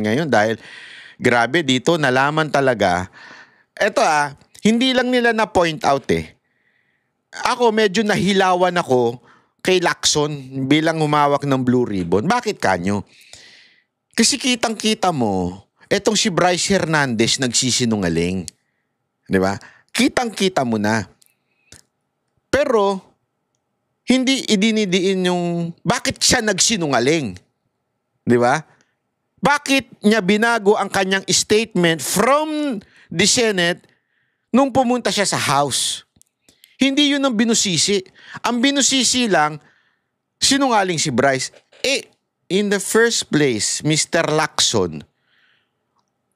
ngayon dahil grabe dito, nalaman talaga. Eto hindi lang nila na-point out Ako medyo nahilawan ako kay Lacson bilang humawak ng Blue Ribbon. Bakit kanyo? Kasi kitang-kita mo, etong si Bryce Hernandez nagsisinungaling. Di ba? Kitang-kita mo na. Pero, hindi idinidiin yung bakit siya nagsinungaling. Di ba? Bakit niya binago ang kanyang statement from the Senate nung pumunta siya sa House? Hindi yun ang binusisi. Ang binusisi lang, sinungaling si Bryce. In the first place, Mr. Lacson,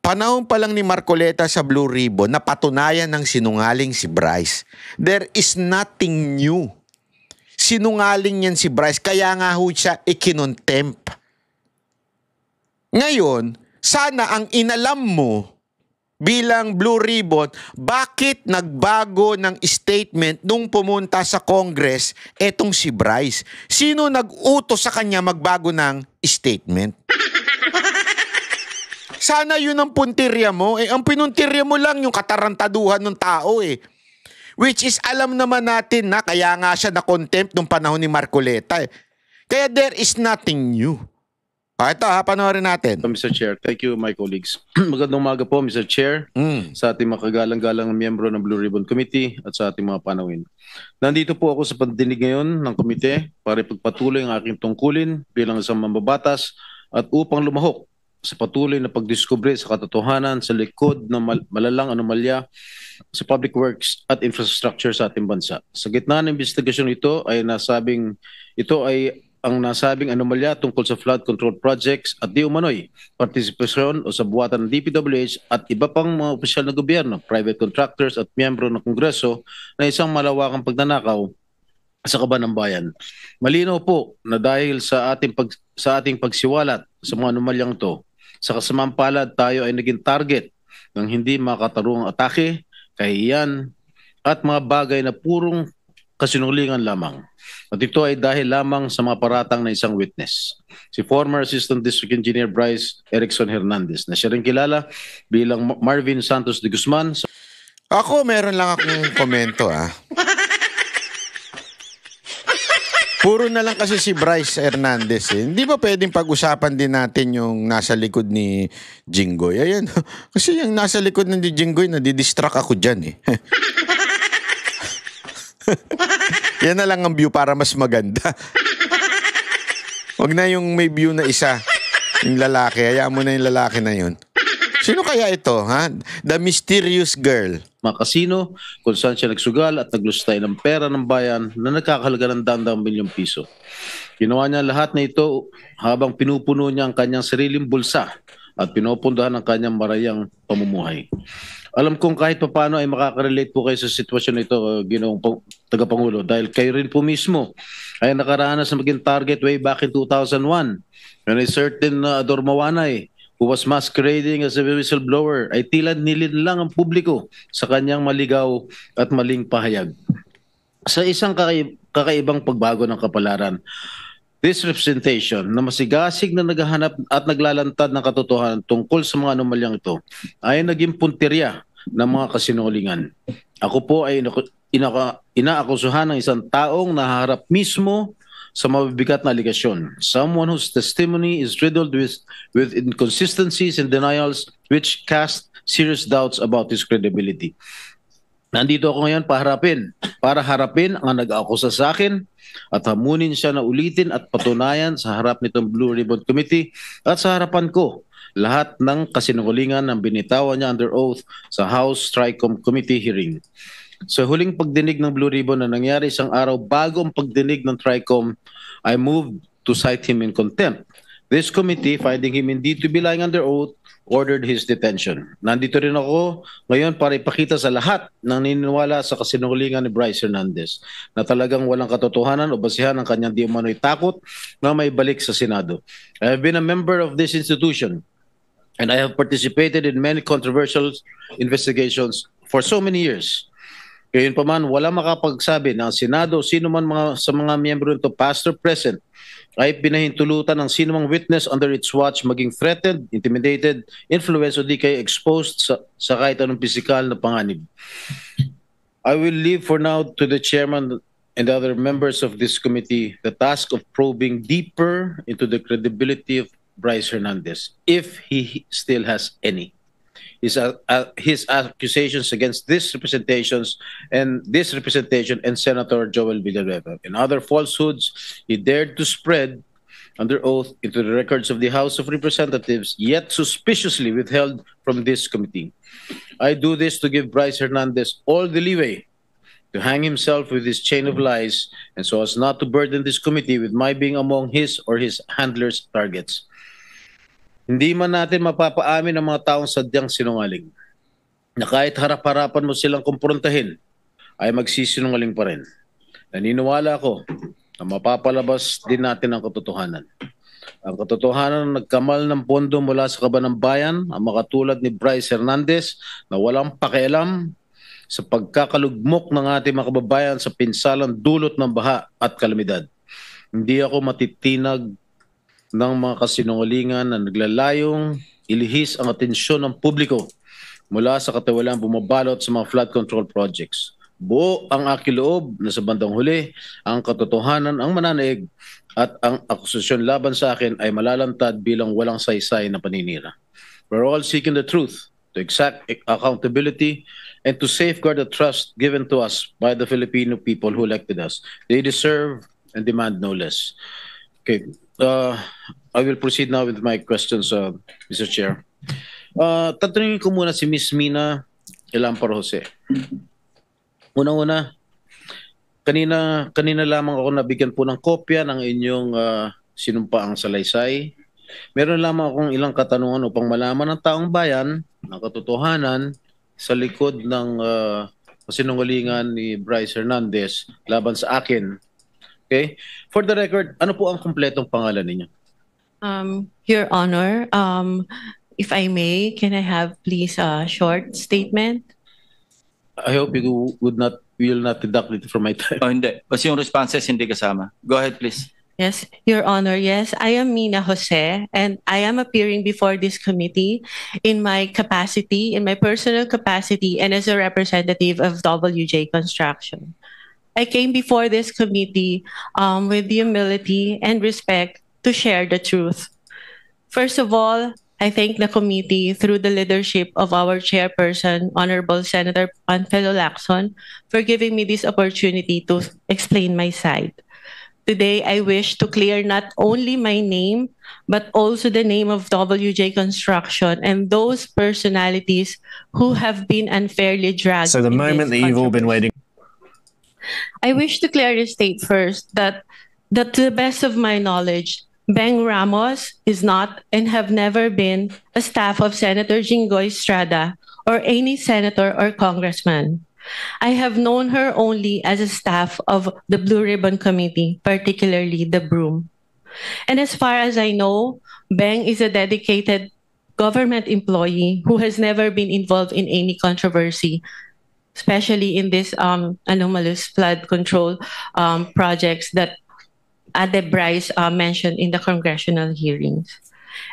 panahon pa lang ni Marcoleta sa Blue Ribbon, napatunayan ng sinungaling si Bryce. There is nothing new. Sinungaling yan si Bryce, kaya nga ho siya ikinontempt. Ngayon, sana ang inalam mo bilang Blue Ribbon, bakit nagbago ng statement nung pumunta sa Congress etong si Bryce? Sino nag-utos sa kanya magbago ng statement? Sana yun ang puntirya mo. Ang pinuntirya mo lang yung katarantaduhan ng tao Which is alam naman natin na kaya nga siya na-contempt nung panahon ni Marcoleta Kaya there is nothing new. Ito panoorin natin. Mr. Chair, thank you my colleagues. Magandang umaga po Mr. Chair, sa ating mga kagalang-galang miyembro ng Blue Ribbon Committee at sa ating mga panawin. Nandito po ako sa pagdinig ngayon ng komite para ipagpatuloy ang aking tungkulin bilang isang mambabatas at upang lumahok sa patuloy na pagdiskubre sa katotohanan sa likod ng malalang anomalya sa public works at infrastructure sa ating bansa. Sa gitna ng investigasyon ito ay ang nasabing anomalya tungkol sa flood control projects at di umano'y partisipasyon o sa buwatan ng DPWH at iba pang mga opisyal na gobyerno, private contractors at miyembro ng Kongreso na isang malawakang pagnanakaw sa kaban ng bayan. Malinaw po na dahil sa ating pagsiwalat sa mga anomalyang ito, sa kasamang palad tayo ay naging target ng hindi makataruang atake, kahihiyan at mga bagay na purong kasinungalingan lamang. At ito ay dahil lamang sa mga paratang na isang witness, si former Assistant District Engineer Bryce Erickson Hernandez, na siya rin kilala bilang Marvin Santos de Guzman. Ako, meron lang akong komento Puro na lang kasi si Bryce Hernandez Hindi ba pwedeng pag-usapan din natin yung nasa likod ni Jinggoy? Ayan. Kasi yung nasa likod ni Jinggoy, nadidistract ako dyan Yan na lang ang view para mas maganda. Wag na yung may view na isa. Yung lalaki. Hayaan mo na yung lalaki na yun. Sino kaya ito, The mysterious girl. Mga kasino kung saan siya nagsugal at naglustay ng pera ng bayan na nagkakahalaga ng daang milyong piso. Ginawa niya lahat na ito habang pinupuno niya ang kanyang sariling bulsa at pinupundahan ang kanyang marayang pamumuhay. Alam kong kahit paano ay makaka-relate po kayo sa sitwasyon na ito, Ginoong Tagapangulo, dahil kayo rin po mismo ay nakaranas na maging target way back in 2001 when a certain Ador Mawanay who was masquerading as a whistleblower ay tila nilin lang ang publiko sa kanyang maligaw at maling pahayag. Sa isang kakaibang pagbago ng kapalaran, this representation na masigasig na naghahanap at naglalantad ng katotohanan tungkol sa mga anomalyang ito ay naging puntirya ng mga kasinungalingan. Ako po ay inaakusuhan ng isang taong nahaharap mismo sa mabibigat na aligasyon. Someone whose testimony is riddled with inconsistencies and denials which cast serious doubts about his credibility. Nandito ako ngayon para harapin ang nag-akusa sa akin at hamunin siya na ulitin at patunayan sa harap nitong Blue Ribbon Committee at sa harapan ko lahat ng kasinungalingan ng binitawan niya under oath sa House Tricom Committee hearing. Sa huling pagdinig ng Blue Ribbon na nangyari isang araw bago ang pagdinig ng Tricom, I moved to cite him in contempt. This committee, finding him indeed to be lying under oath, ordered his detention. Nandito rin ako ngayon para ipakita sa lahat ng naniniwala sa kasinungalingan ni Bryce Hernandez na talagang walang katotohanan o basihan ang kanyang di umano'y takot na may balik sa Senado. I have been a member of this institution and I have participated in many controversial investigations for so many years. Gayunpaman, wala makapagsabi na ang Senado, sino man sa mga miyembro nito, past or present, ay pinahintulutan ng sinumang witness under its watch maging threatened, intimidated, influenced o di kaya exposed sa kahit anong pisikal na panganib. I will leave for now to the chairman and other members of this committee the task of probing deeper into the credibility of Bryce Hernandez, if he still has any. His accusations against this representation and Senator Joel Villanueva and other falsehoods he dared to spread under oath into the records of the House of Representatives, yet suspiciously withheld from this committee. I do this to give Bryce Hernandez all the leeway to hang himself with his chain of lies, and so as not to burden this committee with my being among his or his handlers' targets. Hindi man natin mapapaamin ang mga taong sadyang sinungaling, na kahit harap-harapan mo silang kumprontahin, ay magsisinungaling pa rin. Naniniwala ako na mapapalabas din natin ang katotohanan. Ang katotohanan na nagkamal ng pondo mula sa kaban ng bayan, ang makatulad ni Bryce Hernandez na walang pakialam sa pagkakalugmok ng ating mga kababayan sa pinsalang dulot ng baha at kalamidad. Hindi ako matitinag ng mga kasinungalingan na naglalayong ilihis ang atensyon ng publiko mula sa katiwalaan bumabalot sa mga flood control projects. Buo ang aking loob na sa bandang huli, ang katotohanan ang mananaig at ang akusasyon laban sa akin ay malalantad bilang walang saysay na paninira. We're all seeking the truth, to exact accountability, and to safeguard the trust given to us by the Filipino people who elected us. They deserve and demand no less. Okay. I will proceed now with my questions, Mr. Chair. Tatanungin ko muna si Ms. Mina Elampar Jose. Una-una, kanina lamang ako nabigyan po ng kopya ng inyong sinumpaang salaysay. Meron lamang akong ilang katanungan upang malaman ng taong bayan ng katotohanan sa likod ng sinungalingan ni Bryce Hernandez laban sa akin. Okay? For the record, ano po ang kumpletong pangalan ninyo? Your Honor, if I may, can I have please a short statement? I hope you will not deduct it from my time. Oh, hindi. Kasi yung responses hindi kasama. Go ahead, please. Yes, Your Honor. Yes, I am Mina Jose, and I am appearing before this committee in my personal capacity, and as a representative of WJ Construction. I came before this committee with humility and respect to share the truth. First of all, I thank the committee through the leadership of our chairperson, Honorable Senator Panfilo Lacson, for giving me this opportunity to explain my side. Today, I wish to clear not only my name, but also the name of WJ Construction and those personalities who have been unfairly dragged. So the moment that you've all been waiting. I wish to clearly state first that to the best of my knowledge, Beng Ramos is not and have never been a staff of Senator Jinggoy Estrada or any senator or congressman. I have known her only as a staff of the Blue Ribbon Committee, particularly the Broom. And as far as I know, Beng is a dedicated government employee who has never been involved in any controversy, especially in this anomalous flood control projects that Ade Bryce mentioned in the congressional hearings.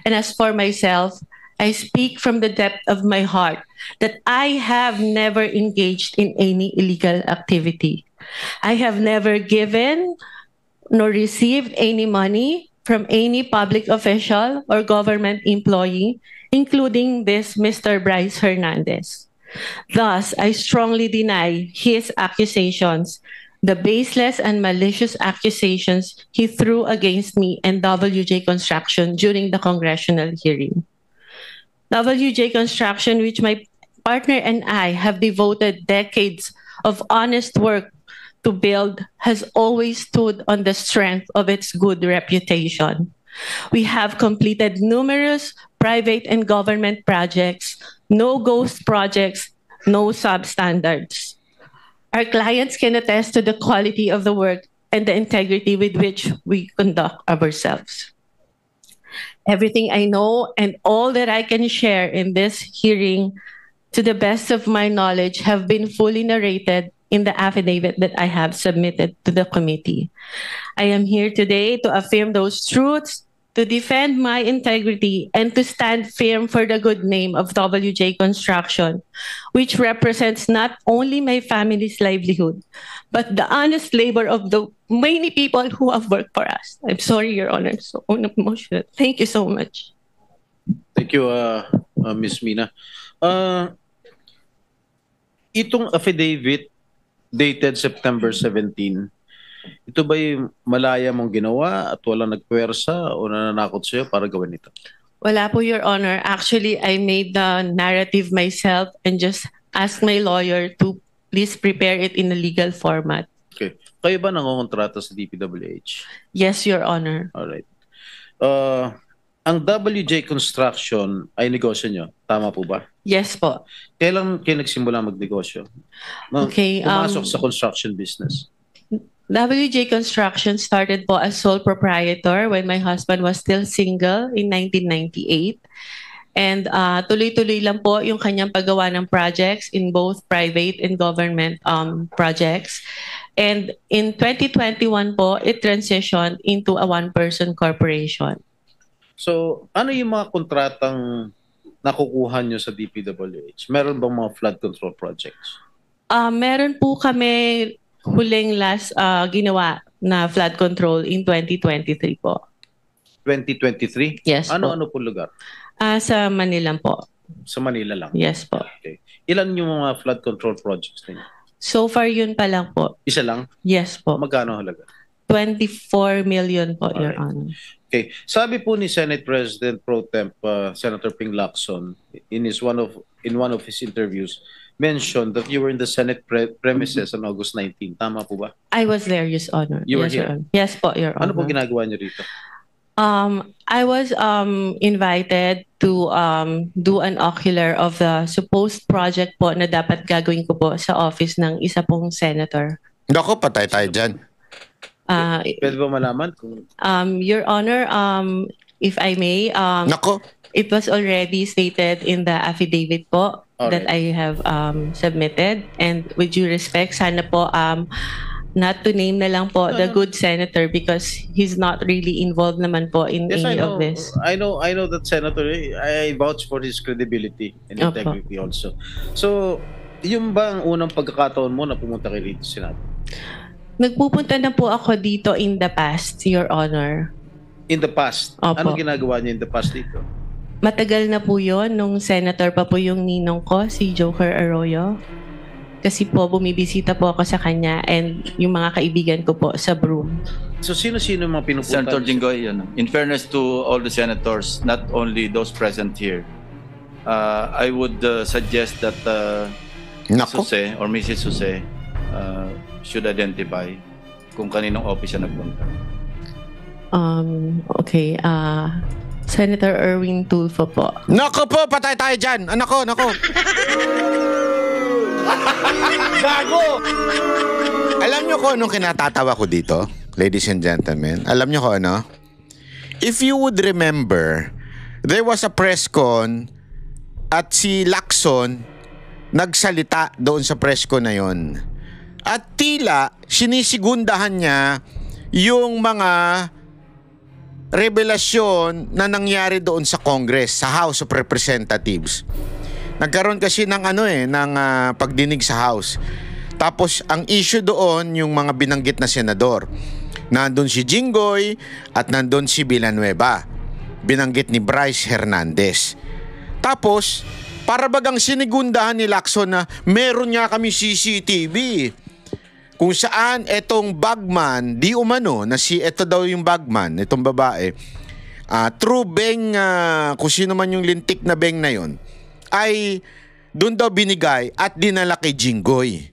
And as for myself, I speak from the depth of my heart that I have never engaged in any illegal activity. I have never given nor received any money from any public official or government employee, including this Mr. Bryce Hernandez. Thus, I strongly deny his accusations, the baseless and malicious accusations he threw against me and WJ Construction during the congressional hearing. WJ Construction, which my partner and I have devoted decades of honest work to build, has always stood on the strength of its good reputation. We have completed numerous private and government projects, no ghost projects, no substandards. Our clients can attest to the quality of the work and the integrity with which we conduct ourselves. Everything I know and all that I can share in this hearing, to the best of my knowledge, have been fully narrated in the affidavit that I have submitted to the committee. I am here today to affirm those truths, to defend my integrity, and to stand firm for the good name of WJ Construction, which represents not only my family's livelihood, but the honest labor of the many people who have worked for us. I'm sorry, Your Honor. So emotional. Thank you so much. Thank you, Ms. Mina. Itong affidavit dated September 17, ito ba'y malaya mong ginawa at walang nagpuwersa o nananakot sa'yo para gawin ito? Wala po, Your Honor. Actually, I made the narrative myself and just asked my lawyer to please prepare it in a legal format. Okay. Kayo ba nangongontrata sa DPWH? Yes, Your Honor. Alright. Ang WJ Construction ay negosyo nyo. Tama po ba? Yes po. Kailan kayo nagsimula magnegosyo? Okay, Pumasok sa construction business. WJ Construction started po as sole proprietor when my husband was still single in 1998. And tuloy-tuloy lang po yung kanyang paggawa ng projects in both private and government projects. And in 2021 po, it transitioned into a one-person corporation. So, ano yung mga kontratang nakukuha nyo sa DPWH? Meron bang mga flood control projects? Meron po kami huling last ginawa na flood control in 2023 po. 2023? Yes po. Ano po lugar? Sa Manila po. Sa Manila lang? Yes po. Okay. Ilan yung mga flood control projects ninyo? So far yun pa lang po. Isa lang? Yes po. Magkano halaga? 24 million po, Your Honor. Okay. Sabi po ni Senate President Pro Temp Senator Ping Lacson in one of his interviews mentioned that you were in the Senate premises on August 19. Tama po ba? I was there, Your Honor. You were yes, here? Your Honor. Yes po, Your Honor. Ano po ginagawa niyo rito? I was invited to do an ocular of the supposed project po na dapat gagawin ko po sa office ng isa pong senator. Nako, patay tayo dyan. Pwede ba malaman kung... Your Honor, if I may, Nako. it was already stated in the affidavit po that I have submitted. And with due respect, sana po not to name na lang po the good senator because he's not really involved naman po in any of this. I know that Senator, I vouch for his credibility and integrity also. So, yung ba ang unang pagkakataon mo na pumunta kay rito Senado? Nagpupunta na po ako dito in the past, Your Honor. In the past? Opo. Anong ginagawa niyo in the past dito? Matagal na po yon nung senator pa po yung ninong ko, si Joker Arroyo. Kasi po, bumibisita po ako sa kanya and yung mga kaibigan ko po sa Broome. So, sino-sino mga pinupunta? Senator Jinggoy, in fairness to all the senators, not only those present here, I would suggest that Nako. Jose or Mrs. Jose should identify kung kaninong office siya nagpunta. Okay, Senator Erwin Tulfo po. Nako po, patay tayo dyan. Nako. Gago! Alam nyo kung anong kinatatawa ko dito, ladies and gentlemen? Alam nyo kung ano? If you would remember, there was a press con at si Lacson nagsalita doon sa press con na yon. At tila, sinisigundahan niya yung mga revelasyon na nangyari doon sa Congress, sa House of Representatives. Nagkaroon kasi ng pagdinig sa House. Tapos ang issue doon yung mga binanggit na senador. Nandun si Jinggoy at nandun si Villanueva. Binanggit ni Bryce Hernandez. Tapos para bagang sinigundahan ni Lacson na meron nga kami CCTV. Kung saan etong bagman, di umano na eto daw yung bagman, itong babae. True Beng, kung sino man yung lintik na Beng na yon, ay doon daw binigay at dinala kay Jinggoy.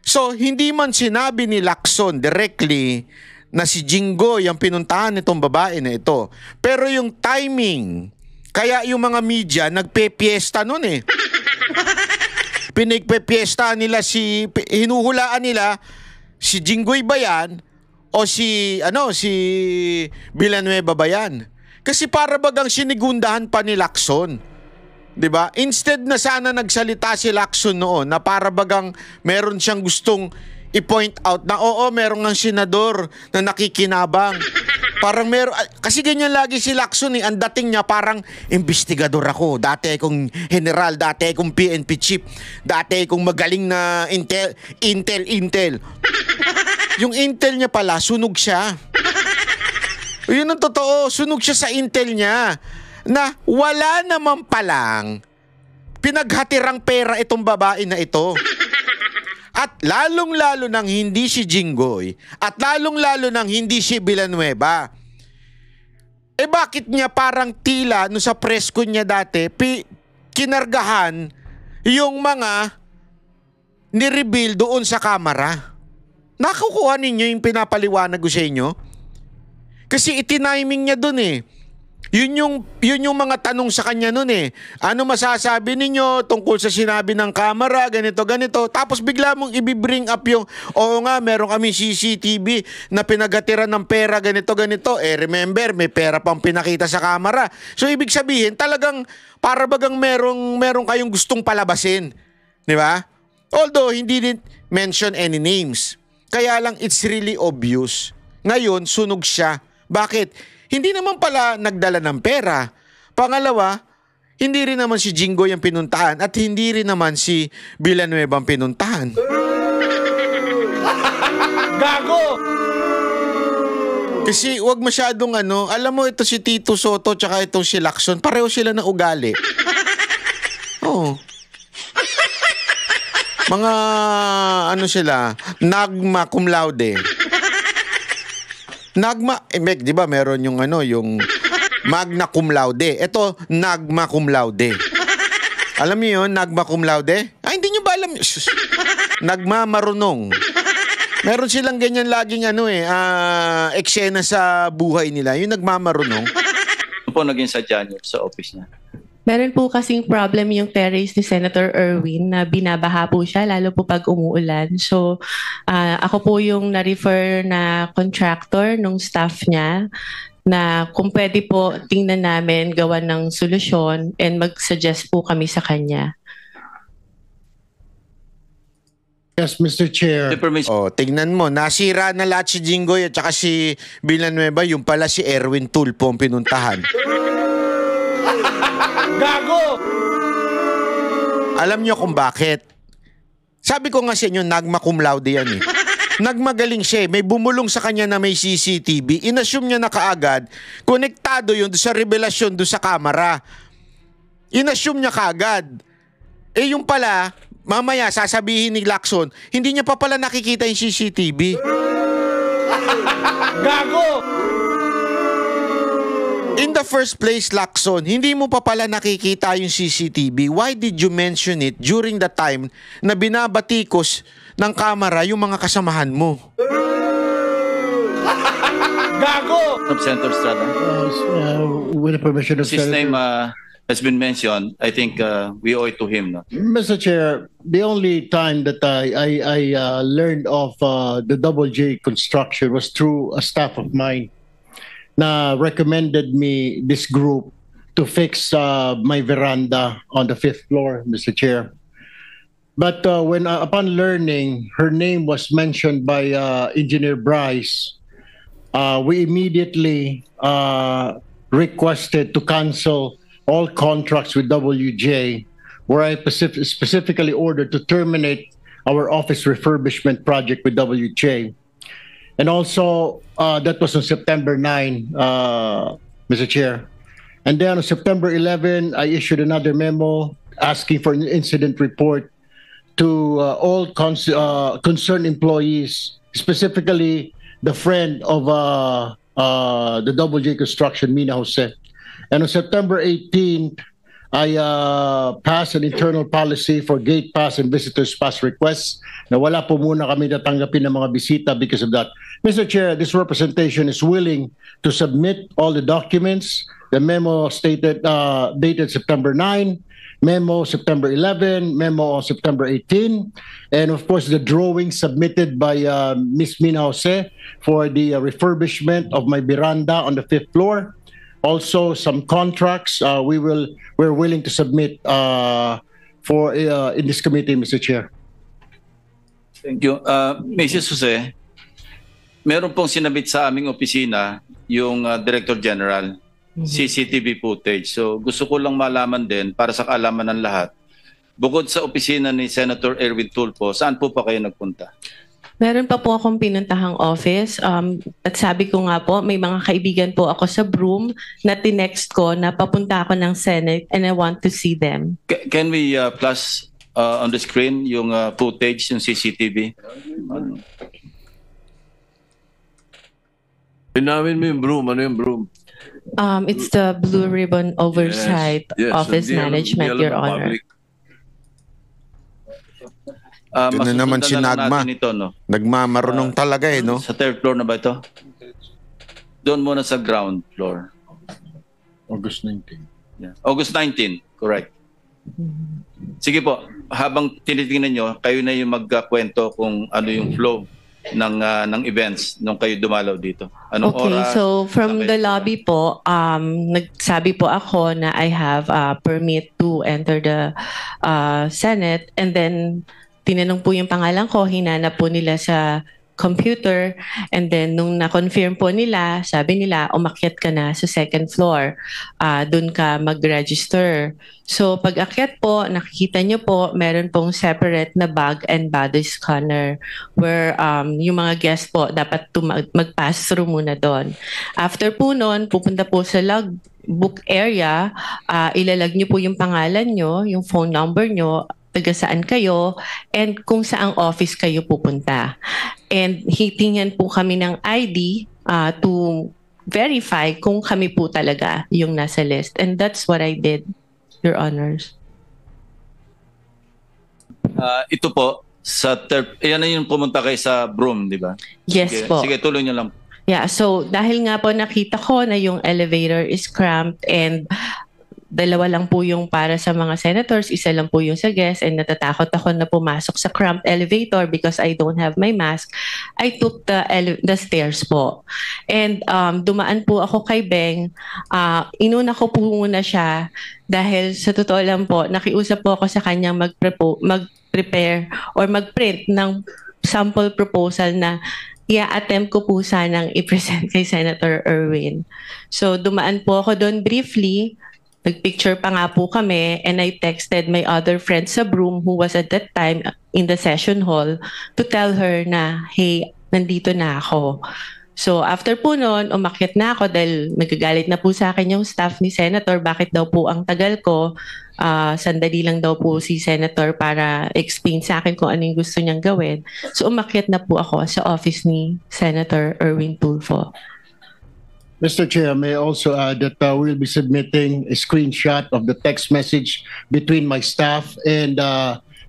So, hindi man sinabi ni Lacson directly na si Jinggoy ang pinuntahan nitong babae na ito. Pero yung timing, kaya yung mga media nagpe-piesta nun eh. Pinagpe-piesta nila hinuhulaan nila si Jinggoy ba yan o si Villanueva ba yan? Kasi para bagang sinigundahan pa ni Lacson. 'Di ba? Instead na sana nagsalita si Lacson noon na para bagang meron siyang gustong i-point out na oo, meron ng senador na nakikinabang. Parang meron, kasi ganyan lagi si Lacson ang dating niya parang investigador ako. Dati akong general, dati akong PNP chief, dati akong magaling na intel. Yung intel niya pala, sunog siya. Yun ang totoo, sunog siya sa intel niya na wala naman palang pinaghatirang pera itong babae na ito. At lalong-lalo nang hindi si Jinggoy at lalong-lalo nang hindi si Villanueva. Eh bakit niya parang tila no sa press con niya dati kinargahan yung mga ni-reveal doon sa kamera? Nakukuha ninyo yung pinapaliwanag ko sa inyo? Kasi itiniming niya doon eh. Yun yung mga tanong sa kanya noon eh. Ano masasabi ninyo tungkol sa sinabi ng kamera, ganito. Tapos bigla mong i-bring up yung, oo nga, meron kami CCTV na pinagatiran ng pera, ganito. Eh remember, may pera pang pinakita sa kamera. So ibig sabihin, talagang para bagang meron kayong gustong palabasin. Di ba? Although, hindi din mention any names. Kaya lang, it's really obvious. Ngayon, sunog siya. Bakit? Hindi naman pala nagdala ng pera. Pangalawa, hindi rin naman si Jinggoy ang pinuntahan at hindi rin naman si Villanueva ang pinuntahan. Gago! Kasi wag masyadong alam mo ito si Tito Soto tsaka itong si Lacson, pareho sila ng ugali. Oo. Mga sila, nagma cum laude. Nagma, di ba meron yung yung magna cum laude. Ito, nagma cum laude. Alam niyo yun, nagma cum laude? Ay, hindi niyo ba alam? Nagma marunong. Meron silang ganyan laging eksena sa buhay nila. Yung nagmamarunong. Ano po naging sadya niyo sa office niya? Meron po kasing problem yung terrace ni Senator Erwin na binabaha po siya, lalo po pag umuulan. So, ako po yung na-refer na contractor nung staff niya na kung pwede po tingnan namin gawa ng solusyon and mag-suggest po kami sa kanya. Yes, Mr. Chair. The permission. Oh, tingnan mo, nasira na lahat si Jinggoy at saka si Villanueva, yung pala si Erwin Tulfo ang pinuntahan. Gago! Alam niyo kung bakit? Sabi ko nga sa inyo, nagma cum laude yan eh. Nagmagaling siya eh. May bumulong sa kanya na may CCTV. Inassume niya na kaagad, konektado yun sa revelasyon doon sa kamera. Inassume niya kaagad. Eh yung pala, mamaya sasabihin ni Lacson, hindi niya pa pala nakikita yung CCTV. Gago! In the first place, Lacson, hindi mo pa pala nakikita yung CCTV. Why did you mention it during the time na binabatikos ng kamera yung mga kasamahan mo? Gago! Of Senator Estrada. With the permission of His Senator. name has been mentioned. I think we owe it to him. No? Mr. Chair, the only time that I learned of the Double J construction was through a staff of mine na recommended me this group to fix my veranda on the 5th floor, Mr. Chair. But when upon learning her name was mentioned by Engineer Bryce, we immediately requested to cancel all contracts with WJ, where I specifically ordered to terminate our office refurbishment project with WJ. And also, that was on September 9, Mr. Chair. And then on September 11, I issued another memo asking for an incident report to all concerned employees, specifically the friend of the Double J Construction, Mina Jose. And on September 18th, I passed an internal policy for gate pass and visitors pass requests na wala po muna kami natanggapin ng mga bisita because of that. Mr. Chair, this representation is willing to submit all the documents. The memo stated dated September 9, memo September 11, memo on September 18, and of course the drawing submitted by Ms. Mina Jose for the refurbishment of my veranda on the 5th floor. Also, some contracts we're willing to submit for in this committee, Mr. Chair. Thank you. Mrs. Jose, meron pong sinabit sa aming opisina yung Director General, CCTV footage. So gusto ko lang malaman din para sa kaalaman ng lahat. Bukod sa opisina ni Senator Erwin Tulfo, saan po pa kayo nagpunta? Meron pa po akong pinuntahang office. At sabi ko nga po, may mga kaibigan po ako sa Broome na tinext ko na papunta ako ng Senate and I want to see them. Can we flash on the screen yung footage, yung CCTV? Linawin mo yung Broome. Ano yung Broome? It's the Blue Ribbon Oversight Office Hindi Management, alam Your ng Honor. public. Ito na naman si Nagma. Ito, no? Nagmamarunong talaga eh, no? Sa third floor na ba ito? Doon muna sa ground floor. August 19. Yeah. August 19, correct. Sige po, habang tinitingnan nyo, kayo na yung magkwento kung ano yung flow ng events nung kayo dumalaw dito. Anong Okay, oras? so from the lobby po, nagsabi po ako na I have a permit to enter the Senate, and then tinanong po yung pangalan ko, hinanap po nila sa computer, and then nung na-confirm po nila, sabi nila, umakyat ka na sa second floor, dun ka mag-register. So pag akyat po, nakikita nyo po, meron pong separate na bag and body scanner where yung mga guests po dapat mag-pass through muna doon. After po nun, pupunta po sa logbook area, ilalag nyo po yung pangalan nyo, yung phone number nyo, taga saan kayo, and kung saang office kayo pupunta. And hitingnan po kami ng ID to verify kung kami po talaga yung nasa list. And that's what I did, Your Honors. Ito po, sa yan na yung pumunta kayo sa Broome, di ba? Yes Sige, po. sige, tuloy nyo lang. Yeah, so dahil nga po nakita ko na yung elevator is cramped and dalawa lang po yung para sa mga senators, isa lang po yung sa guests, and natatakot ako na pumasok sa cramped elevator because I don't have my mask. I took the stairs po. And dumaan po ako kay Beng. Inuna ko po muna siya dahil sa totoo lang po, nakiusap po ako sa kanyang mag-prepare or mag-print ng sample proposal na attempt ko po sanang i-present kay Senator Erwin. So dumaan po ako doon briefly. Nagpicture pa nga po kami, and I texted my other friend sa Broome who was at that time in the session hall to tell her na, hey, nandito na ako. So after po noon, umakyat na ako dahil nagagalit na po sa akin yung staff ni Senator. Bakit daw po ang tagal ko? Sandali lang daw po si Senator para explain sa akin kung ano yung gusto niyang gawin. So umakyat na po ako sa office ni Senator Erwin Tulfo. Mr. Chair, may I also add that we'll be submitting a screenshot of the text message between my staff and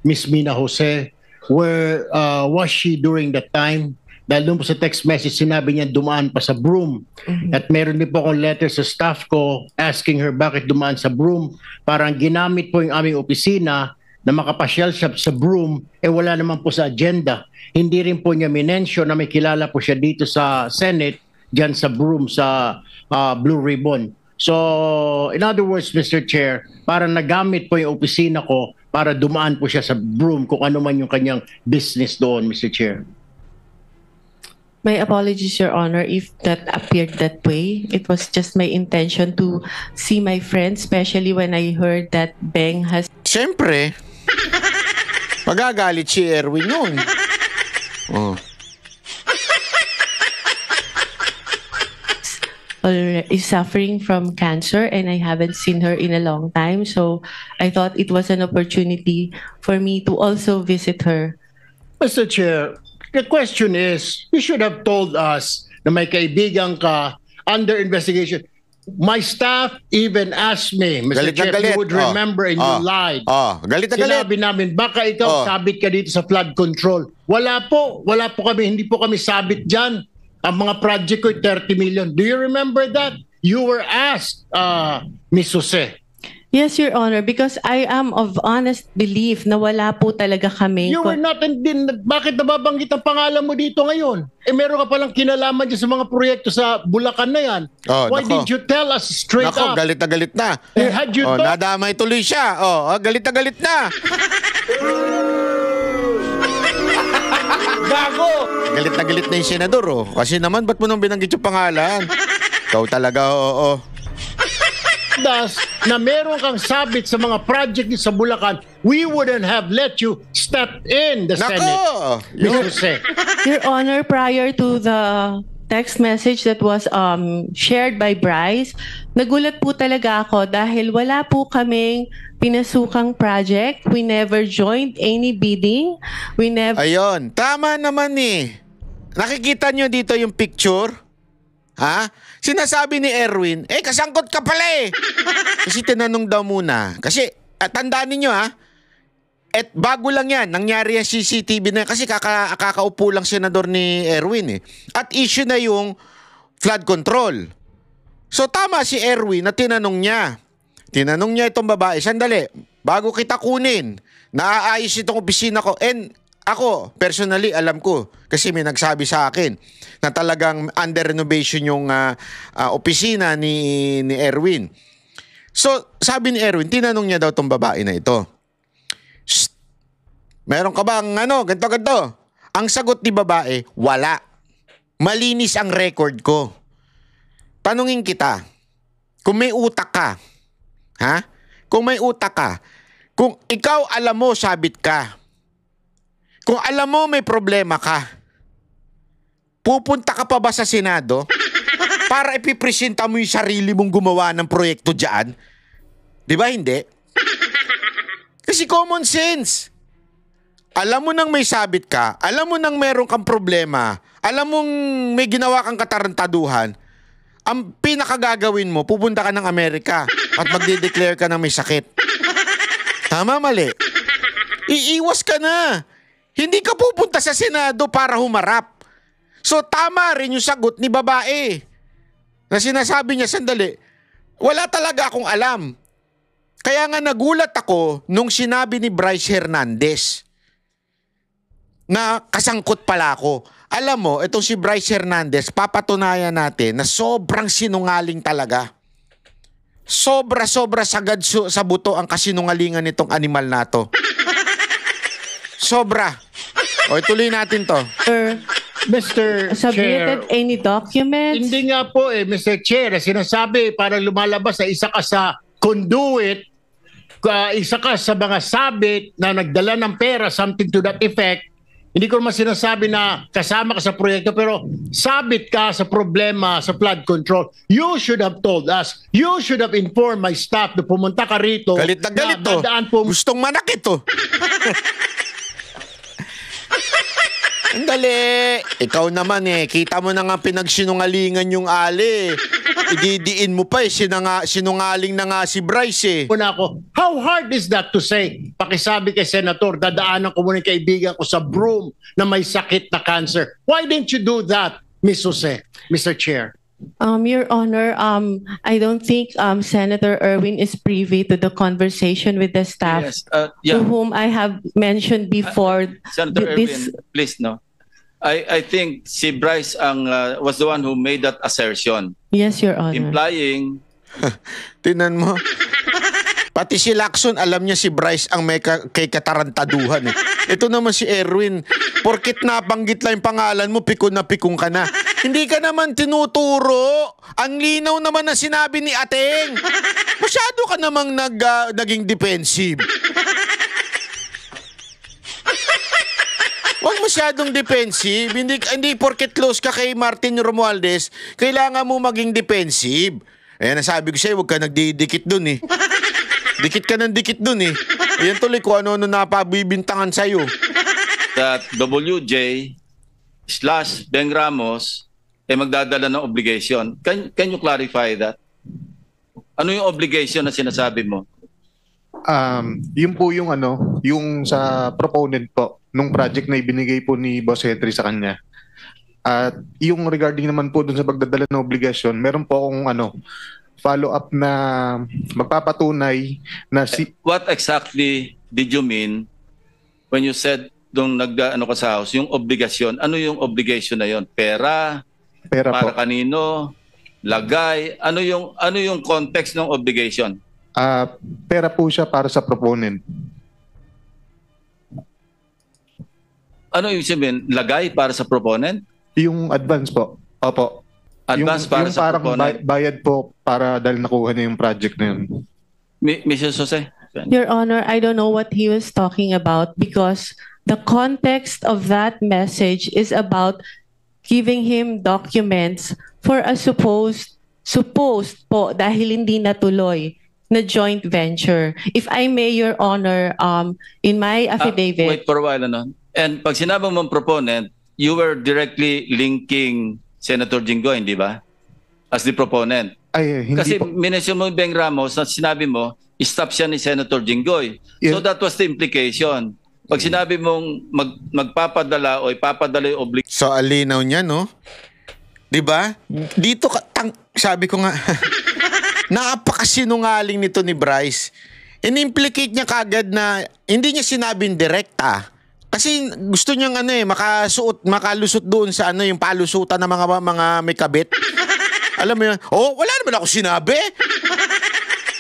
Ms. Mina Jose. Where was she during that time? Dahil doon po sa text message, sinabi niya dumaan pa sa Broome. At meron din po akong letter sa staff ko asking her bakit dumaan sa Broome. Parang ginamit po yung aming opisina na makapasyal siya sa Broome, wala naman po sa agenda. Hindi rin po niya minensyon na may kilala po siya dito sa Senate, dyan sa Broome, sa Blue Ribbon. So, in other words, Mr. Chair, parang nagamit po yung opisina ko para dumaan po siya sa Broome kung ano man yung kanyang business doon, Mr. Chair. My apologies, Your Honor, if that appeared that way. It was just my intention to see my friends, especially when I heard that Beng has Siyempre, magagalit si Erwin yun. Oh. is suffering from cancer, and I haven't seen her in a long time. So I thought it was an opportunity for me to also visit her. Mr. Chair, the question is, you should have told us na may kaibigan ka under investigation. My staff even asked me, Mr. Galit na Chair, if galit. you would remember and you lied. Galit na galit. Sinabi namin, baka ikaw sabit ka dito sa flood control. Wala po kami, hindi po kami sabit dyan. Ang mga project ko, 30 million. Do you remember that? You were asked, Ms. Jose. Yes, Your Honor, because I am of honest belief na wala po talaga kami. You were not bakit nababanggit ang pangalan mo dito ngayon? Meron ka palang kinalaman dyan sa mga proyekto sa Bulacan na yan. Oh, Why nako. didn't you tell us straight Nako, up? galit na galit na. Had you Oh, thought, nadamay tuloy siya. Galit na galit na. gago! Galit na galit na yung senador, Kasi naman, ba't mo nang binanggit yung pangalan? Ikaw talaga, oo. Na meron kang sabit sa mga project sa Bulacan, we wouldn't have let you step in the Senate. Nako! Mr. Se. Your Honor, prior to the text message that was shared by Bryce, nagulat po talaga ako dahil wala po kaming pinasukang project. We never joined any bidding. We never... Ayun, tama naman Nakikita nyo dito yung picture? Ha? Sinasabi ni Erwin, kasangkot ka pala Kasi tinanong daw muna. Kasi, tandaan ninyo at bago lang yan, nangyari yung CCTV na kasi kakaupo lang senador ni Erwin At issue na yung flood control. So tama si Erwin na tinanong niya. Tinanong niya itong babae, sandali, bago kita kunin, naaayos itong opisina ko. And ako, personally, alam ko, kasi may nagsabi sa akin na talagang under renovation yung opisina ni Erwin. So, sabi ni Erwin, tinanong niya daw itong babae na ito. Shh, meron ka bang ganito? Ang sagot ni babae, wala. Malinis ang record ko. Tanungin kita, kung may utak ka, Kung may utak ka, kung ikaw alam mo sabit ka, kung alam mo may problema ka, pupunta ka pa ba sa Senado para ipipresenta mo yung sarili mong gumawa ng proyekto dyan? Di ba hindi? Kasi common sense. Alam mo nang may sabit ka, alam mo nang meron kang problema, alam mong may ginawa kang katarantaduhan, ang pinakagagawin mo, pupunta ka ng Amerika at magde-declare ka ng may sakit. Tama, mali? Iiwas ka na. Hindi ka pupunta sa Senado para humarap. So tama rin yung sagot ni babae. Na sinasabi niya, sandali, wala talaga akong alam. Kaya nga nagulat ako nung sinabi ni Bryce Hernandez na kasangkot pala ako. Alam mo, itong si Bryce Hernandez, papatunayan natin na sobrang sinungaling talaga. Sobra-sobra sagad sa buto ang kasinungalingan nitong animal na to. Sobra. O, ituloy natin to. Mr. Submitted Chair, any documents? hindi nga po Mr. Chair, sinasabi para lumalabas na isa ka sa conduit, isa ka sa mga sabit na nagdala ng pera, something to that effect. Hindi ko naman sinasabi na kasama ka sa proyekto, pero sabit ka sa problema sa flood control. You should have told us. You should have informed my staff na pumunta ka rito. Galit na galit to. Gustong manakit to. Andali. Ikaw naman kita mo na nga pinagsinungalingan yung Ali. Ididiin mo pa sinungaling na nga si Bryce Una ako, how hard is that to say? Pakisabi kay Senator, dadaanan ko muna yung kaibigan ko sa Broome na may sakit na cancer. Why didn't you do that, Ms. Jose, Mr. Chair? Your Honor, I don't think Senator Erwin is privy to the conversation with the staff Yes, to whom I have mentioned before. Senator This- Erwin, please, no. I think si Bryce was the one who made that assertion, Yes, Your Honor. implying Tinan mo. Pati si Lacson, alam niya si Bryce ang may kay katarantaduhan Ito naman si Erwin, porkit nabanggit lang yung pangalan mo, pikon na pikong ka na. Hindi ka naman tinuturo. Ang linaw naman na sinabi ni Ateng. Masyado ka namang naging defensive. Huwag masyadong defensive. Hindi porket close ka kay Martin Romualdez, kailangan mo maging defensive. Ayan, nasabi ko sa'yo, huwag ka nagdidikit dun Dikit ka ng dikit dun Ayan tuloy kung ano-ano napabibintangan sa'yo. that WJ/Beng Ramos magdadala ng obligation. Can you clarify that? Ano yung obligation na sinasabi mo? Yun po yung yung sa proponent po nung project na ibinigay po ni Boss Henry sa kanya. At yung regarding naman po dun sa pagdadala ng obligasyon, meron po akong follow-up na magpapatunay na What exactly did you mean when you said nung nag-ano ka sa house, yung obligasyon? Ano yung obligation na yon? Pera? pera po. Para kanino? Lagay? Ano yung context ng obligation? Pera po siya para sa proponent. Ano yung sabihin? Lagay para sa proponent? Yung advance po. Opo. Advance para yung sa parang proponent? bayad po para dahil nakuha niya yung project na yun. Mrs. Jose? Your Honor, I don't know what he was talking about because the context of that message is about giving him documents for a supposed po dahil hindi natuloy na joint venture. If I may, Your Honor, in my affidavit. Wait for a while, ano? And pag sinabi mong proponent, you were directly linking Senator Jinggoy, hindi ba? As the proponent. Ay, hindi Kasi po. minisyon mo yung Beng Ramos na sinabi mo, stop siya ni Senator Jinggoy. So Yes. that was the implication. Pag sinabi mong magpapadala o ipapadala yung obligation, So, alinaw niya, no? Di ba? Dito, sabi ko nga, napakasinungaling nito ni Bryce. In-implicate niya kagad na hindi niya sinabing direct, Kasi gusto niyang makalusot doon sa yung palusutan ng mga may kabit. Alam mo yun? Wala naman ako sinabi.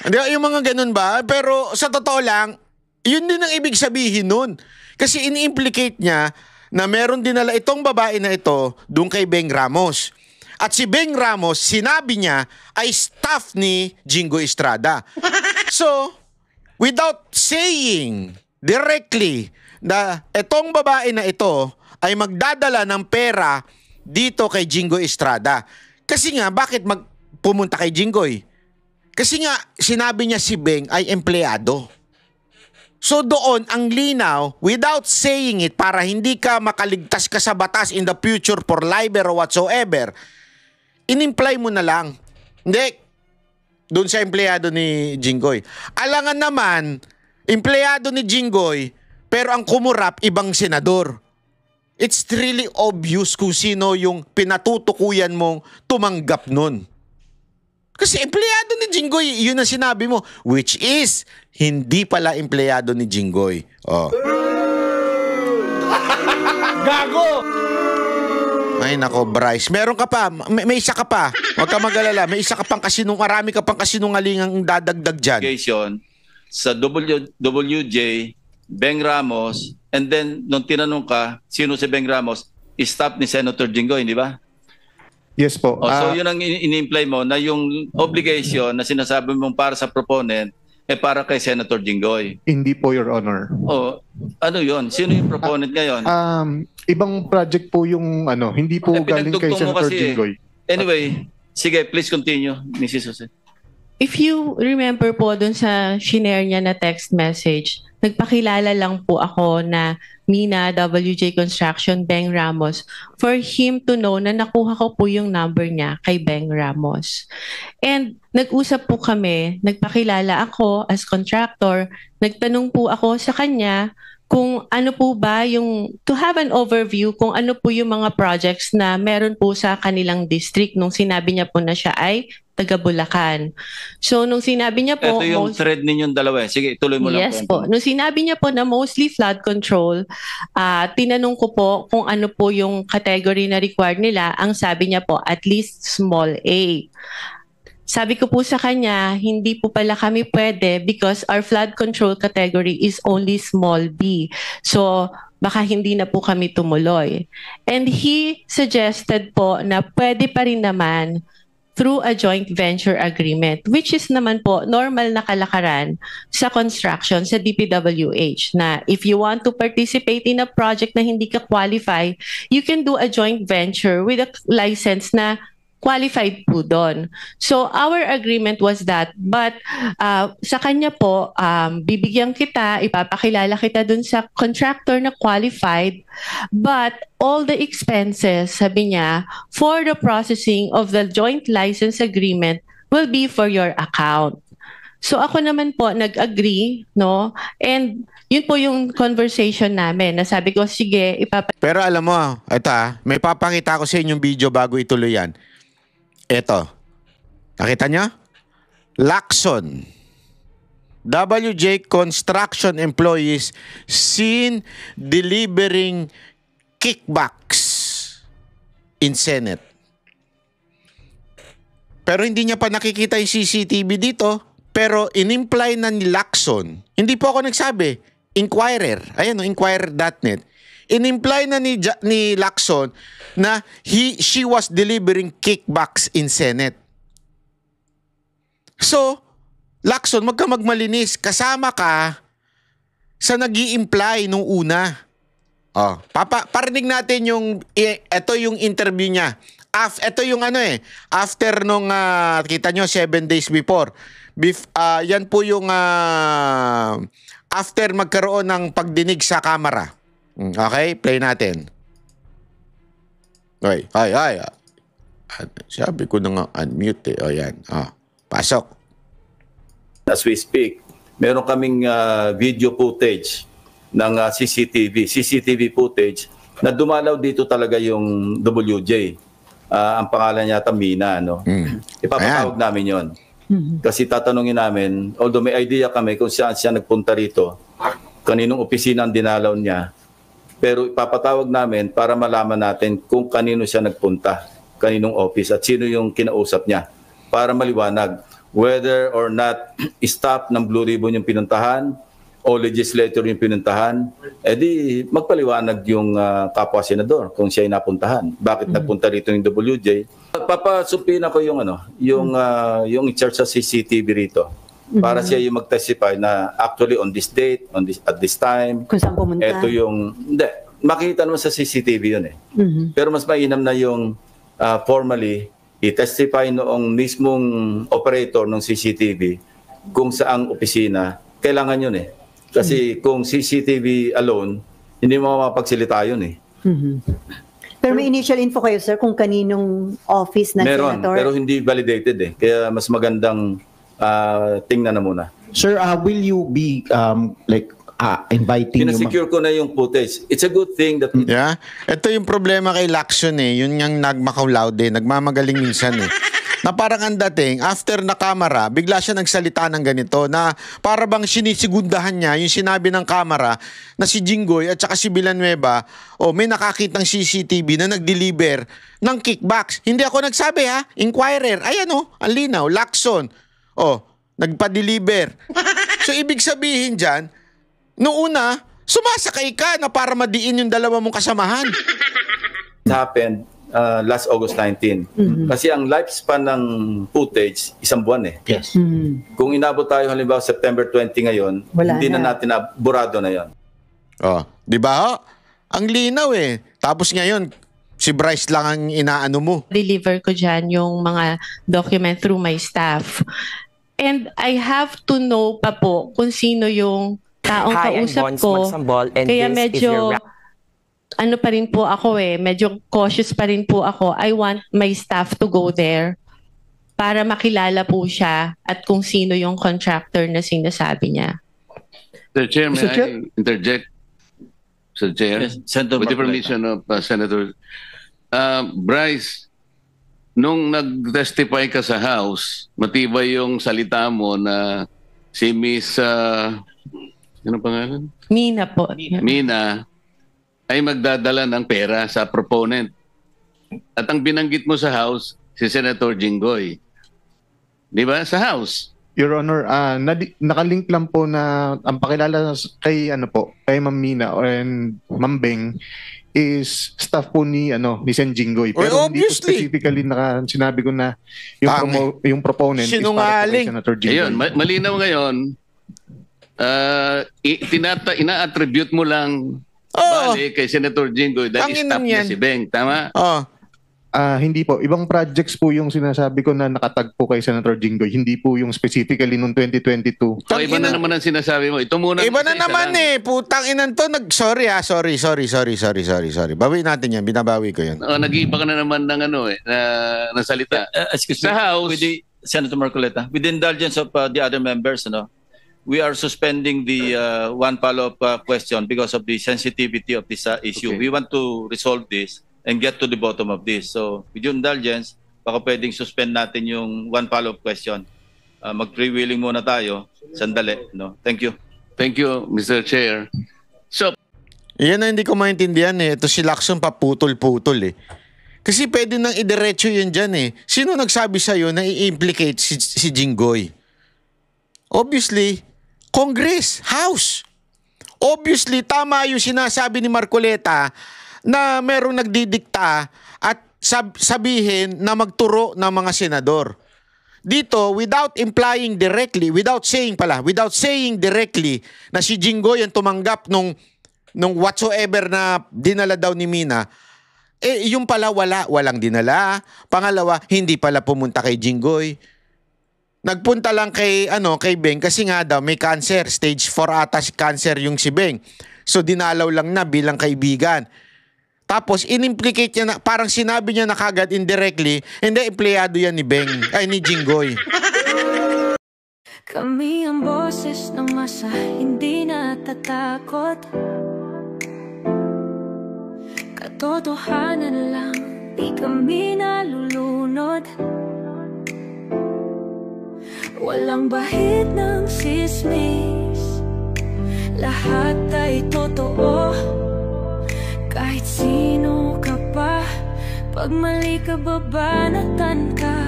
Hindi, yung mga ganun ba? Pero sa totoo lang, yun din ang ibig sabihin nun. Kasi in-implicate niya na meron dinala itong babae na ito doon kay Beng Ramos. At si Beng Ramos, sinabi niya, ay staff ni Jinggoy Estrada. So, without saying directly na itong babae na ito ay magdadala ng pera dito kay Jinggoy Estrada. Kasi nga, bakit pumunta kay Jinggoy? Kasi nga, sinabi niya si Beng ay empleyado. So doon, ang linaw, without saying it, para hindi ka makaligtas ka sa batas in the future for libel or whatsoever, in-imply mo na lang. Hindi, doon sa empleyado ni Jinggoy. Alangan naman, empleyado ni Jinggoy, pero ang kumurap, ibang senador. It's really obvious kung sino yung pinatutukuyan mong tumanggap nun. Kasi empleyado ni Jinggoy, yun ang sinabi mo, which is, hindi pala empleyado ni Jinggoy. Gago! Ay nako, Bryce. Meron ka pa. May isa ka pa. Huwag ka mag-alala. May isa ka pang marami ka pang kasinungalingang dadagdag dyan. obligation sa WJ, Beng Ramos, and then nung tinanong ka, sino si Beng Ramos, staff ni Senator Jinggoy, di ba? Yes po. So yun ang in-imply mo na yung obligation na sinasabi mong para sa proponent para kay Senator Jinggoy. Hindi po, Your Honor. Ano yun? Sino yung proponent ngayon? Ibang project po yung hindi po galing kay pinagdugtong mo Senator kasi Jinggoy. Anyway, sige, please continue, Mrs. Jose. If you remember po dun sa shinare niya na text message, nagpakilala lang po ako na Mina, WJ Construction, Beng Ramos, for him to know na nakuha ko po yung number niya kay Beng Ramos. And nag-usap po kami, nagpakilala ako as contractor, nagtanong po ako sa kanya kung ano po ba yung, to have an overview kung ano po yung mga projects na meron po sa kanilang district nung sinabi niya po na siya ay taga Bulacan. So, nung sinabi niya po... Ito yung thread ninyong dalawa. Sige, tuloy mo lang. Yes po. Nung sinabi niya po na mostly flood control, tinanong ko po kung ano po yung category na required nila. Ang sabi niya po, at least small A. Sabi ko po sa kanya, hindi po pala kami pwede because our flood control category is only small B. So, baka hindi na po kami tumuloy. And he suggested po na pwede pa rin naman through a joint venture agreement, which is naman po normal na kalakaran sa construction, sa DPWH, na if you want to participate in a project na hindi ka qualify, you can do a joint venture with a license na qualified po doon. So our agreement was that, but sa kanya po, bibigyan kita, ipapakilala kita doon sa contractor na qualified, but all the expenses, sabi niya, for the processing of the joint license agreement will be for your account. So ako naman po nag-agree, no? And yun po yung conversation namin. Nasabi ko, sige, Pero alam mo, ito may papakita ko sa inyong video bago ituloy yan. Eto. Nakita nyo? Lacson. WJ construction employees seen delivering kickbacks in Senate. Pero hindi niya pa nakikita yung CCTV dito. Pero in-imply na ni Lacson, hindi po ako nagsabi, Inquirer, ayan o, inquirer.net. In-imply na ni Lacson na she was delivering kickbacks in Senate. So, Lacson, wag ka magmalinis. Kasama ka sa nag-i-imply nung una. Oh, parinig natin yung, ito yung interview niya. Ito yung after nung, kita nyo, 7 days before. Yan po yung after magkaroon ng pagdinig sa kamera. Okay, play natin. Ay. Sabi ko na nga unmute eh. O yan. Pasok. As we speak, meron kaming video footage ng CCTV footage na dumalaw dito talaga yung WJ. Ang pangalan niya Mina, no? Ipapatawag namin yon. Kasi tatanungin namin, although may idea kami kung saan siya nagpunta rito, kaninong opisina ang dinalaw niya, pero ipapatawag namin para malaman natin kung kanino siya nagpunta, kaninong office at sino yung kinausap niya para maliwanag whether or not staff ng Blue Ribbon yung pinuntahan o legislator yung pinuntahan, edi magpaliwanag yung kapwa senador kung siya ay napuntahan. Bakit nagpunta rito yung WJ? Papasupin ako yung yung in charge sa CCTV rito para siya yung mag-testify na actually on this date, at this time. Kung saan pumunta? Ito yung makita naman sa CCTV yun eh. Pero mas mainam na yung formally i-testify noong mismong operator ng CCTV kung saang opisina, kailangan yun eh. Kasi kung CCTV alone, hindi mo mapagsilita yun eh. Pero may initial info kayo, sir, kung kaninong office ng Meron, senator? pero hindi validated eh. Kaya mas magandang tingnan na muna. Sir, will you be inviting Pinasecure ko na yung footage. It's a good thing that... Yeah. Ito yung problema kay Lacson eh. Yun yung nagmakaw loud eh. Nagmamagaling minsan eh. Na parang ang dating, after na camera, bigla siya nagsalita ng ganito na para bang sinisigundahan niya yung sinabi ng camera na si Jinggoy at saka si Villanueva may nakakitang CCTV na nag-deliver ng kickbacks. Hindi ako nagsabi ha. Inquirer. Ayan ang linaw. Lacson. Nagpa-deliver. So ibig sabihin dyan, noong una, sumasakay ka na para madiin yung dalawa mong kasamahan. It happened last August 19. Kasi ang lifespan ng footage, 1 buwan eh. Yes. Kung inabot tayo halimbawa September 20 ngayon, hindi na natin burado na yon. Di ba ho? Ang linaw eh. Tapos ngayon, si Bryce lang ang inaano mo. Deliver ko dyan yung mga document through my staff. And I have to know pa po kung sino yung taong kausap ko. Kaya medyo pa rin po ako medyo cautious pa rin po ako. I want my staff to go there para makilala po siya at kung sino yung contractor na sinasabi niya. Mr. Chair, may I interject? Mr. Chair, Yes, Senator with the Marcoleta. permission of Senator Bryce, nung nag-testify ka sa House, matibay yung salita mo na si Miss ano pangalan? Mina po. Mina ay magdadala ng pera sa proponent. At ang binanggit mo sa House, si Senator Jinggoy. Di ba? Sa House. Your Honor, nakalink lang po na ang pakilala kay kay Ma'am Mina and Ma'am Beng is staff po ni Sen Jinggoy. Pero hindi po obviously. specifically sinabi ko na yung proponent is para po kay Sinungaling. Senator Jinggoy. Ayun, malinaw ngayon, ina-attribute mo lang bali kay Senator Jinggoy dahil Tanginan staff niya yan. si Beng. Tama? Hindi po. Ibang projects po yung sinasabi ko na nakatag po kay Senator Jinggoy. Hindi po yung specifically noong 2022. O iba na naman ang sinasabi mo. Ito muna. Iba na isa-isa naman lang. Putang inan to. Sorry. Bawi natin yan. Binabawi ko yan. Nag-iiba ka na naman ng na salita. Excuse Sa me, House. with Senator Marcoleta, with the indulgence of the other members, we are suspending the one follow-up question because of the sensitivity of this issue. Okay. We want to resolve this and get to the bottom of this. So, with your indulgence, baka pwedeng suspend natin yung one follow-up question mag-freewheeling muna tayo. Sandali, no? Thank you. Thank you, Mr. Chair. So, Yan na hindi ko maintindihan eh. Ito si Lacson paputol-putol eh. Kasi pwede nang idiretso yan dyan eh. Sino nagsabi sa'yo na i-implicate si Jinggoy? Obviously, Congress, House. Obviously, tama yung sinasabi ni Marcoleta na merong nagdidikta at sabihin na magturo ng mga senador. Dito, without implying directly, without saying directly na si Jinggoy ang tumanggap nung whatsoever na dinala daw ni Mina, eh yung pala walang dinala. Pangalawa, hindi pala pumunta kay Jinggoy. Nagpunta lang kay Beng kasi nga daw may cancer, stage 4 ata cancer yung si Beng. So dinalaw lang na bilang kaibigan. Tapos inimplicate niya na, parang sinabi niya na kagad indirectly, hindi empleyado yan ni Jinggoy. Kami ang boses ng masa, hindi natatakot. Katotohanan lang, di kami nalulunod. Walang bahid ng sismis, lahat ay totoo. Kahit sino ka pa, pag mali ka babanatan ka.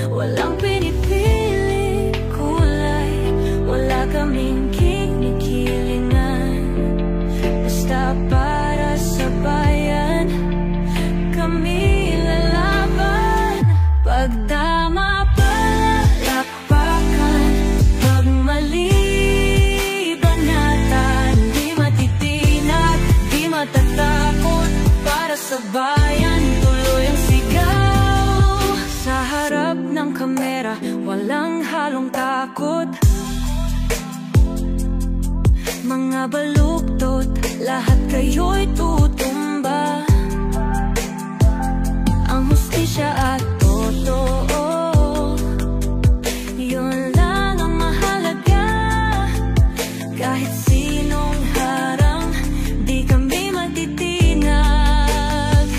Walang pinipili kulay, wala kaming kinikilingan. Basta para sa bayan, kami lalaban. Pag tama palakpakan, pag mali banatan. Di matitinag, di matatakot, para sa bayan tuloy ang sigaw. Sa harap ng kamera, walang halong takot. Mga baluktot, lahat kayo'y tutumba. Ang hustisya at totoo, yun lang ang mahalaga. Kahit sinong harang, di kami matitinag.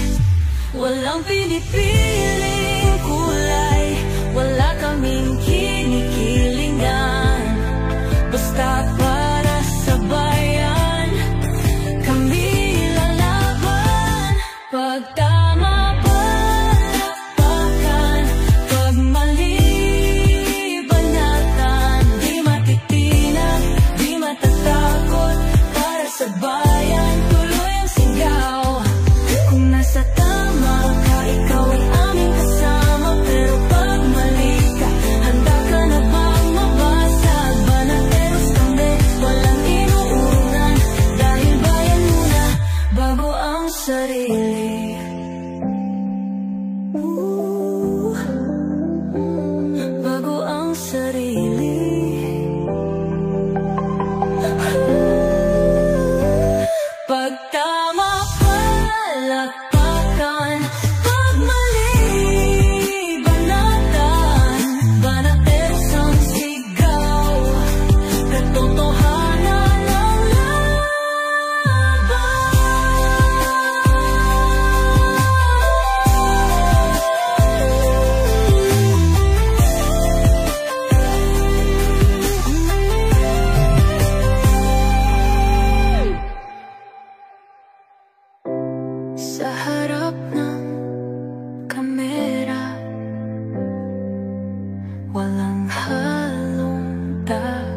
Walang pinipiling kulay, wala kaming kinikilingan. Basta para sa bayan, kami lalaban. Pag tama palakpakan, pag mali banatan. Di matitinag, di matatakot, para sa bayan tuloy ang sigaw. Kung nasa tama ka, ikaw ay aming kasama. Pero pag mali ka, handa ka na bang mabasag? Banateros kami, walang inuurungan. Dahil bayan muna, bago ang sarili. Bago ang sarili. Pag tama palakpakan, pag mali banatan. Banateros ang sigaw, katotohanan ang laban. Sa harap ng kamera, walang halong takot.